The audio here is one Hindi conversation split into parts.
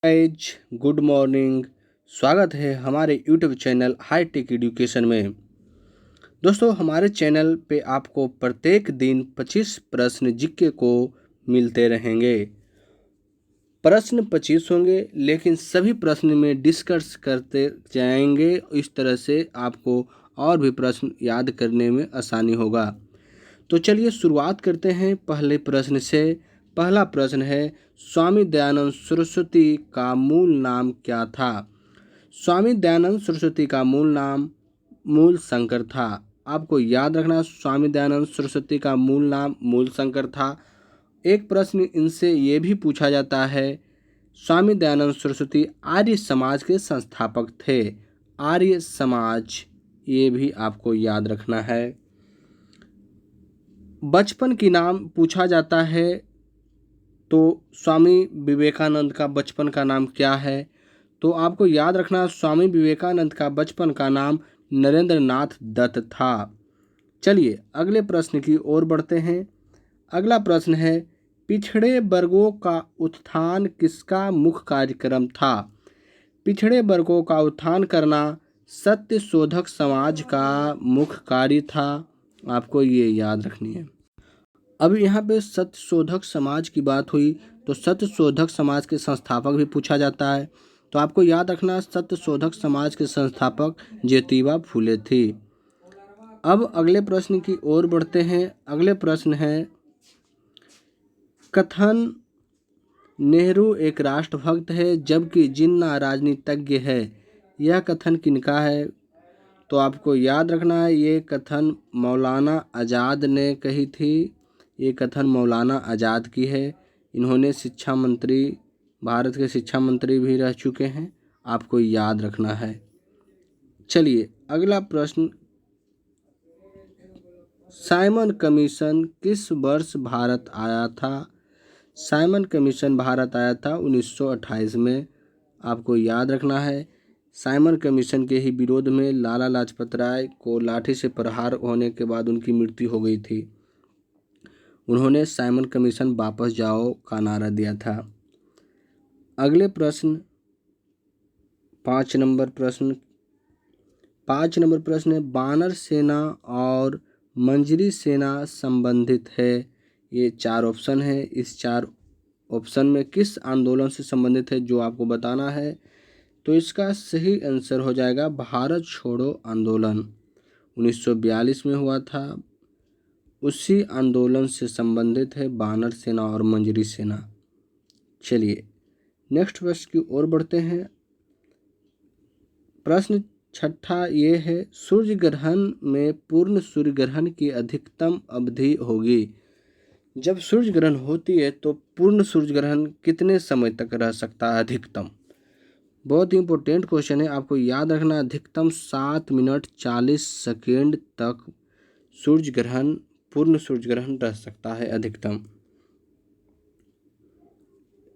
Guys, good morning. स्वागत है हमारे YouTube channel high tech education में। दोस्तों, हमारे चैनल पे आपको प्रत्येक दिन 25 प्रश्न जीके को मिलते रहेंगे। प्रश्न 25 होंगे, लेकिन सभी प्रश्न में डिस्कस करते जाएंगे। इस तरह से आपको और भी प्रश्न याद करने में आसानी होगा। तो चलिए शुरुआत करते हैं पहले प्रश्न से। पहला प्रश्न है, स्वामी दयानंद सरस्वती का मूल नाम क्या था? स्वामी दयानंद सरस्वती का मूल नाम मूल शंकर था। आपको याद रखना, स्वामी दयानंद सरस्वती का मूल नाम मूल शंकर था। एक प्रश्न इनसे ये भी पूछा जाता है, स्वामी दयानंद सरस्वती आर्य समाज के संस्थापक थे। आर्य समाज, ये भी आपको याद रखना है। बचपन की नाम पूछा जाता है, तो स्वामी विवेकानंद का बचपन का नाम क्या है? तो आपको याद रखना, स्वामी विवेकानंद का बचपन का नाम नरेंद्र नाथ दत्त था। चलिए अगले प्रश्न की ओर बढ़ते हैं। अगला प्रश्न है, पिछड़े वर्गों का उत्थान किसका मुख्य कार्यक्रम था? पिछड़े वर्गों का उत्थान करना सत्य शोधक समाज का मुख्य कार्य था। आपको ये याद रखनी है। अब यहाँ पे सत्य शोधक समाज की बात हुई, तो सत्य शोधक समाज के संस्थापक भी पूछा जाता है। तो आपको याद रखना, सत्य शोधक समाज के संस्थापक ज्योतिबा फूले थी। अब अगले प्रश्न की ओर बढ़ते हैं। अगले प्रश्न है, कथन नेहरू एक राष्ट्रभक्त है जबकि जिन्ना राजनीतिज्ञ है। यह कथन किनका है? तो आपको याद रखना है, ये कथन मौलाना आज़ाद ने कही थी। ये कथन मौलाना आज़ाद की है। इन्होंने शिक्षा मंत्री, भारत के शिक्षा मंत्री भी रह चुके हैं। आपको याद रखना है। चलिए अगला प्रश्न, साइमन कमीशन किस वर्ष भारत आया था? साइमन कमीशन भारत आया था 1928 में। आपको याद रखना है। साइमन कमीशन के ही विरोध में लाला लाजपत राय को लाठी से प्रहार होने के बाद उनकी मृत्यु हो गई थी। उन्होंने साइमन कमीशन वापस जाओ का नारा दिया था। अगले प्रश्न, 5 नंबर प्रश्न है, बानर सेना और मंजरी सेना संबंधित है। ये 4 ऑप्शन है। इस 4 ऑप्शन में किस आंदोलन से संबंधित है जो आपको बताना है? तो इसका सही आंसर हो जाएगा भारत छोड़ो आंदोलन। 1942 में हुआ था। उसी आंदोलन से संबंधित है बानर सेना और मंजरी सेना। चलिए नेक्स्ट प्रश्न की ओर बढ़ते हैं। प्रश्न 6 ये है, सूर्य ग्रहण में पूर्ण सूर्य ग्रहण की अधिकतम अवधि होगी। जब सूर्य ग्रहण होती है तो पूर्ण सूर्य ग्रहण कितने समय तक रह सकता है अधिकतम? बहुत ही इंपॉर्टेंट क्वेश्चन है, आपको याद रखना। अधिकतम 7 मिनट 40 सेकेंड तक सूर्य ग्रहण, पूर्ण सूर्य ग्रहण रह सकता है अधिकतम।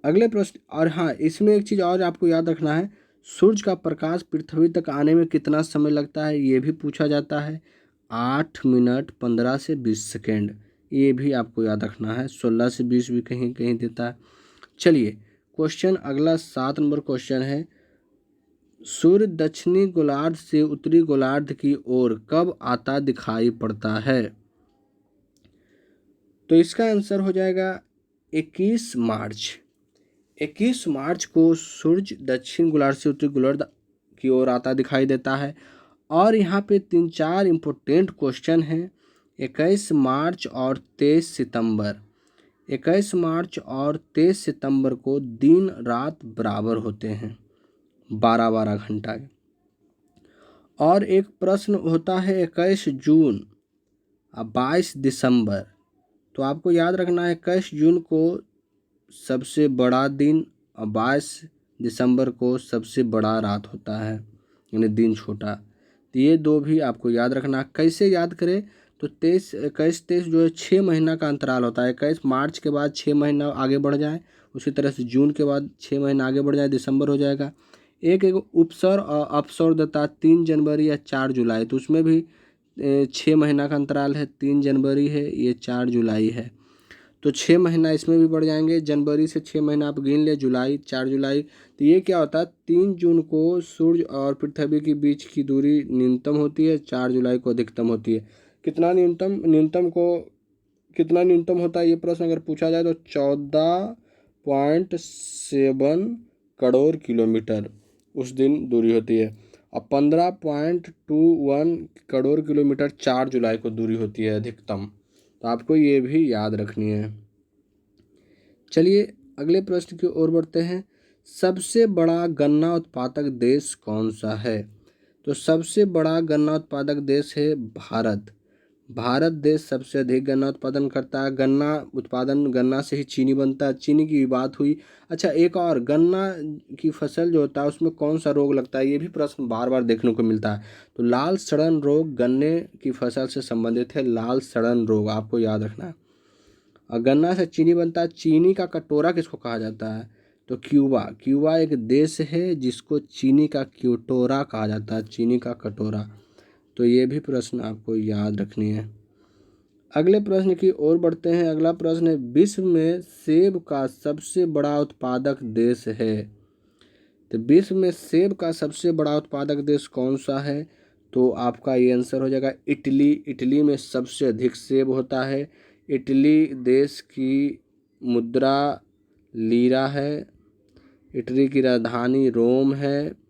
अगले प्रश्न, और हाँ इसमें एक चीज़ और आपको याद रखना है, सूर्य का प्रकाश पृथ्वी तक आने में कितना समय लगता है ये भी पूछा जाता है। 8 मिनट 15 से 20 सेकेंड, ये भी आपको याद रखना है। 16 से 20 भी कहीं कहीं देता है। चलिए क्वेश्चन अगला 7 नंबर क्वेश्चन है, सूर्य दक्षिणी गोलार्ध से उत्तरी गोलार्ध की ओर कब आता दिखाई पड़ता है? तो इसका आंसर हो जाएगा 21 मार्च। 21 मार्च को सूर्य दक्षिण गोलार्ध से उत्तरी गोलार्ध की ओर आता दिखाई देता है। और यहाँ पे 3-4 इम्पोर्टेंट क्वेश्चन हैं। 21 मार्च और 23 सितंबर, 21 मार्च और 23 सितंबर को दिन रात बराबर होते हैं, 12-12 घंटा के। और एक प्रश्न होता है 21 जून और 22 दिसंबर। तो आपको याद रखना है 21 जून को सबसे बड़ा दिन और 22 दिसंबर को सबसे बड़ा रात होता है, यानी दिन छोटा। तो ये दो भी आपको याद रखना। कैसे याद करें? तो 21-23 जो है 6 महीना का अंतराल होता है। 21 मार्च के बाद 6 महीना आगे बढ़ जाए, उसी तरह से जून के बाद 6 महीना आगे बढ़ जाए, दिसंबर हो जाएगा। एक उपसर और अपसर देता है 3 जनवरी या 4 जुलाई, तो उसमें भी 6 महीना का अंतराल है। 3 जनवरी है, ये 4 जुलाई है। तो 6 महीना इसमें भी बढ़ जाएंगे। जनवरी से 6 महीना आप गिन ले, जुलाई 4 जुलाई, तो ये क्या होता है 3 जून को सूर्य और पृथ्वी के बीच की दूरी न्यूनतम होती है, 4 जुलाई को अधिकतम होती है। कितना न्यूनतम होता है, ये प्रश्न अगर पूछा जाए तो 14.7 करोड़ किलोमीटर उस दिन दूरी होती है, और 15.21 करोड़ किलोमीटर 4 जुलाई को दूरी होती है अधिकतम। तो आपको ये भी याद रखनी है। चलिए अगले प्रश्न की ओर बढ़ते हैं। सबसे बड़ा गन्ना उत्पादक देश कौन सा है? तो सबसे बड़ा गन्ना उत्पादक देश है भारत। भारत देश सबसे अधिक गन्ना उत्पादन करता है। गन्ना से ही चीनी बनता है, चीनी की बात हुई। अच्छा, एक और, गन्ना की फसल जो होता है उसमें कौन सा रोग लगता है, ये भी प्रश्न बार बार देखने को मिलता है। तो लाल सड़न रोग गन्ने की फसल से संबंधित है, लाल सड़न रोग आपको याद रखना है। और गन्ना से चीनी बनता है, चीनी का कटोरा किसको कहा जाता है? तो क्यूबा एक देश है जिसको चीनी का कटोरा कहा जाता है, चीनी का कटोरा। तो ये भी प्रश्न आपको याद रखनी है। अगले प्रश्न की ओर बढ़ते हैं। अगला प्रश्न है, विश्व में सेब का सबसे बड़ा उत्पादक देश है। तो विश्व में सेब का सबसे बड़ा उत्पादक देश कौन सा है? तो आपका ये आंसर हो जाएगा इटली। इटली में सबसे अधिक सेब होता है। इटली देश की मुद्रा लीरा है। इटली की राजधानी रोम है।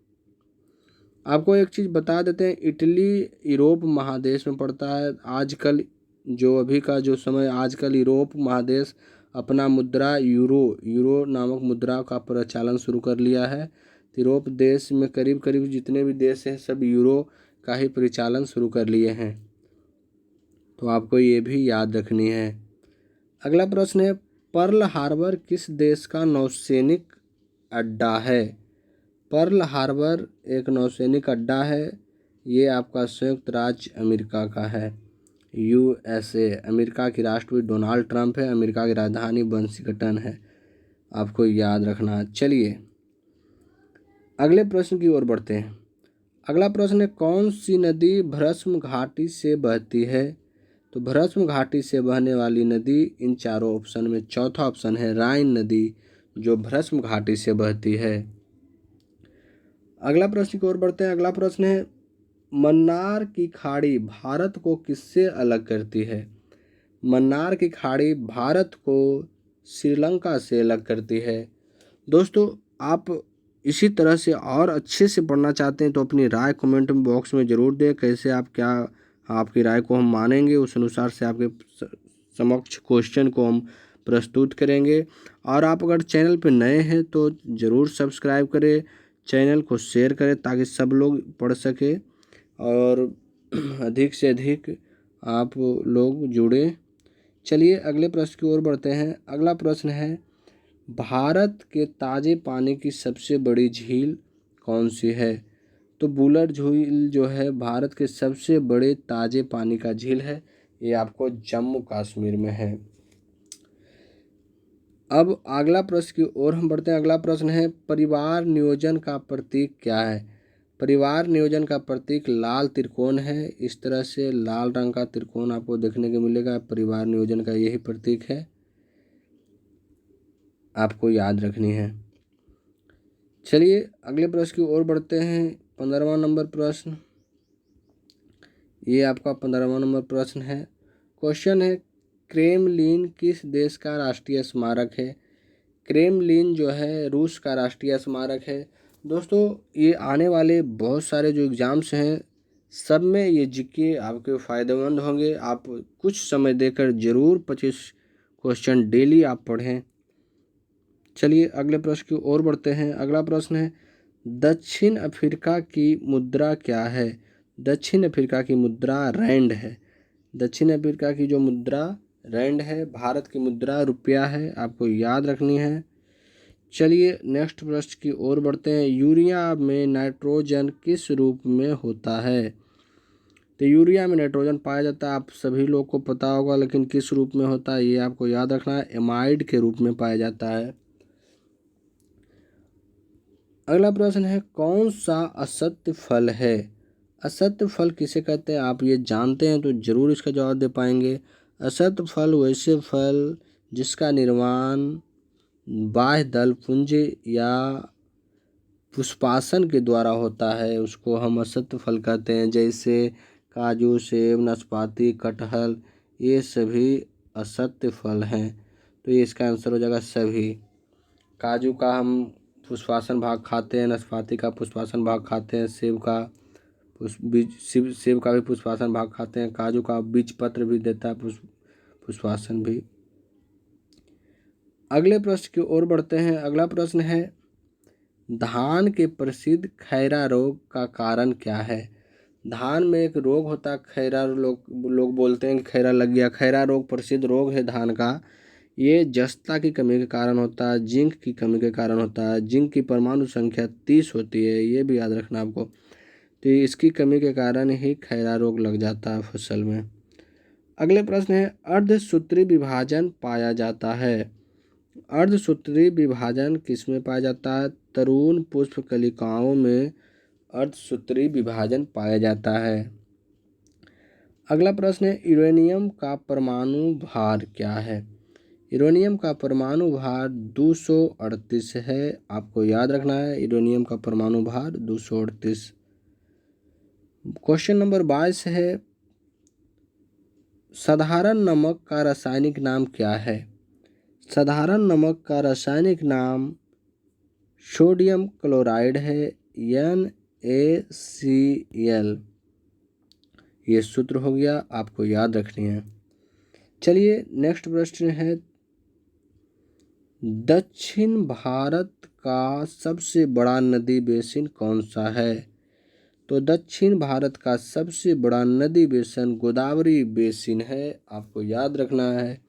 आपको एक चीज़ बता देते हैं, इटली यूरोप महादेश में पड़ता है। आजकल जो अभी का जो समय, आजकल यूरोप महादेश अपना मुद्रा यूरो नामक मुद्रा का प्रचलन शुरू कर लिया है। यूरोप देश में करीब करीब जितने भी देश हैं सब यूरो का ही परिचालन शुरू कर लिए हैं। तो आपको ये भी याद रखनी है। अगला प्रश्न है, पर्ल हार्बर किस देश का नौसैनिक अड्डा है? पर्ल हार्बर एक नौसैनिक अड्डा है। ये आपका संयुक्त राज्य अमेरिका का है, USA। अमेरिका की राष्ट्रपति डोनाल्ड ट्रंप है। अमेरिका की राजधानी वाशिंगटन है, आपको याद रखना। चलिए अगले प्रश्न की ओर बढ़ते हैं। अगला प्रश्न है, कौन सी नदी भ्रष्म घाटी से बहती है? तो भ्रष्म घाटी से बहने वाली नदी इन चारों ऑप्शन में चौथा ऑप्शन है राइन नदी, जो भ्रष्म घाटी से बहती है। अगला प्रश्न की ओर बढ़ते हैं। अगला प्रश्न है, मन्नार की खाड़ी भारत को किससे अलग करती है? मन्नार की खाड़ी भारत को श्रीलंका से अलग करती है। दोस्तों, आप इसी तरह से और अच्छे से पढ़ना चाहते हैं तो अपनी राय कमेंट बॉक्स में ज़रूर दें। कैसे आप क्या आपकी राय को हम मानेंगे, उस अनुसार से आपके समक्ष क्वेश्चन को हम प्रस्तुत करेंगे। और आप अगर चैनल पर नए हैं तो ज़रूर सब्सक्राइब करें, चैनल को शेयर करें ताकि सब लोग पढ़ सके और अधिक से अधिक आप लोग जुड़े। चलिए अगले प्रश्न की ओर बढ़ते हैं। अगला प्रश्न है, भारत के ताज़े पानी की सबसे बड़ी झील कौन सी है? तो बुलर झील जो है भारत के सबसे बड़े ताज़े पानी का झील है। ये आपको जम्मू कश्मीर में है। अब अगला प्रश्न की ओर हम बढ़ते हैं। अगला प्रश्न है, परिवार नियोजन का प्रतीक क्या है? परिवार नियोजन का प्रतीक लाल त्रिकोण है। इस तरह से लाल रंग का त्रिकोण आपको देखने को मिलेगा, परिवार नियोजन का यही प्रतीक है, आपको याद रखनी है। चलिए अगले प्रश्न की ओर बढ़ते हैं। 15वां नंबर प्रश्न, ये आपका 15वां नंबर प्रश्न है। क्वेश्चन है, क्रेमलिन किस देश का राष्ट्रीय स्मारक है? क्रेमलिन जो है रूस का राष्ट्रीय स्मारक है। दोस्तों, ये आने वाले बहुत सारे जो एग्ज़ाम्स हैं सब में ये जीके आपके फ़ायदेमंद होंगे। आप कुछ समय देकर ज़रूर 25 क्वेश्चन डेली आप पढ़ें। चलिए अगले प्रश्न की ओर बढ़ते हैं। अगला प्रश्न है, दक्षिण अफ्रीका की मुद्रा क्या है? दक्षिण अफ्रीका की मुद्रा रैंड है। दक्षिण अफ्रीका की जो मुद्रा रैंड है, भारत की मुद्रा रुपया है, आपको याद रखनी है। चलिए नेक्स्ट प्रश्न की ओर बढ़ते हैं। यूरिया में नाइट्रोजन किस रूप में होता है? तो यूरिया में नाइट्रोजन पाया जाता है, आप सभी लोग को पता होगा, लेकिन किस रूप में होता है ये आपको याद रखना है। एमाइड के रूप में पाया जाता है। अगला प्रश्न है, कौन सा असत्य फल है? असत्य फल किसे कहते हैं आप ये जानते हैं तो ज़रूर इसका जवाब दे पाएंगे। असत्य फल वैसे फल जिसका निर्माण बाह्य दल पुंज या पुष्पासन के द्वारा होता है उसको हम असत्य फल कहते हैं। जैसे काजू, सेब, नाशपाती, कटहल ये सभी असत्य फल हैं। तो ये इसका आंसर हो जाएगा सभी। काजू का हम पुष्पासन भाग खाते हैं, नाशपाती का पुष्पासन भाग खाते हैं, सेब का भी पुष्पासन भाग खाते हैं, काजू का बीज पत्र भी देता है पुष्पासन भी। अगले प्रश्न की ओर बढ़ते हैं। अगला प्रश्न है धान के प्रसिद्ध खैरा रोग का कारण क्या है। धान में एक रोग होता है खैरा, लोग बोलते हैं कि खैरा लग गया। खैरा रोग प्रसिद्ध रोग है धान का। ये जस्ता की कमी के कारण होता है, जिंक की कमी के कारण होता है। जिंक की परमाणु संख्या 30 होती है, ये भी याद रखना आपको। तो इसकी कमी के कारण ही खैरा रोग लग जाता है फसल में। अगले प्रश्न है अर्धसूत्री विभाजन पाया जाता है। अर्धसूत्री विभाजन किसमें पाया जाता है। तरुण पुष्प कलिकाओं में अर्धसूत्री विभाजन पाया जाता है। अगला प्रश्न है यूरेनियम का परमाणु भार क्या है। यूरेनियम का परमाणु भार 238 है। आपको याद रखना है यूरेनियम का परमाणु भार 238। क्वेश्चन नंबर 22 है साधारण नमक का रासायनिक नाम क्या है। साधारण नमक का रासायनिक नाम सोडियम क्लोराइड है, NaCl। ये सूत्र हो गया, आपको याद रखनी है। चलिए नेक्स्ट प्रश्न है दक्षिण भारत का सबसे बड़ा नदी बेसिन कौन सा है। तो दक्षिण भारत का सबसे बड़ा नदी बेसिन गोदावरी बेसिन है, आपको याद रखना है।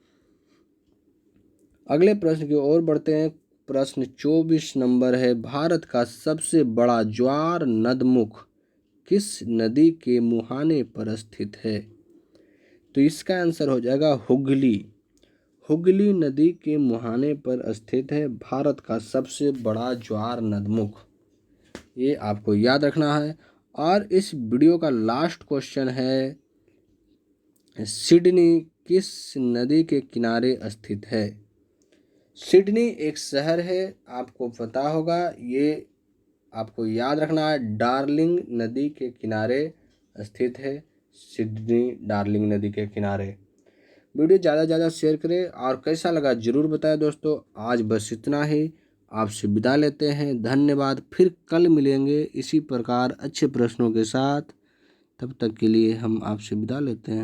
अगले प्रश्न की ओर बढ़ते हैं। प्रश्न 24 नंबर है भारत का सबसे बड़ा ज्वार नदमुख किस नदी के मुहाने पर स्थित है। तो इसका आंसर हो जाएगा हुगली। हुगली नदी के मुहाने पर स्थित है भारत का सबसे बड़ा ज्वार नदमुख। ये आपको याद रखना है। और इस वीडियो का लास्ट क्वेश्चन है सिडनी किस नदी के किनारे स्थित है। सिडनी एक शहर है, आपको पता होगा। ये आपको याद रखना है डार्लिंग नदी के किनारे स्थित है। सिडनी डार्लिंग नदी के किनारे। वीडियो ज़्यादा से ज़्यादा शेयर करें और कैसा लगा ज़रूर बताएं दोस्तों। आज बस इतना ही, आपसे विदा लेते हैं। धन्यवाद। फिर कल मिलेंगे इसी प्रकार अच्छे प्रश्नों के साथ। तब तक के लिए हम आपसे विदा लेते हैं।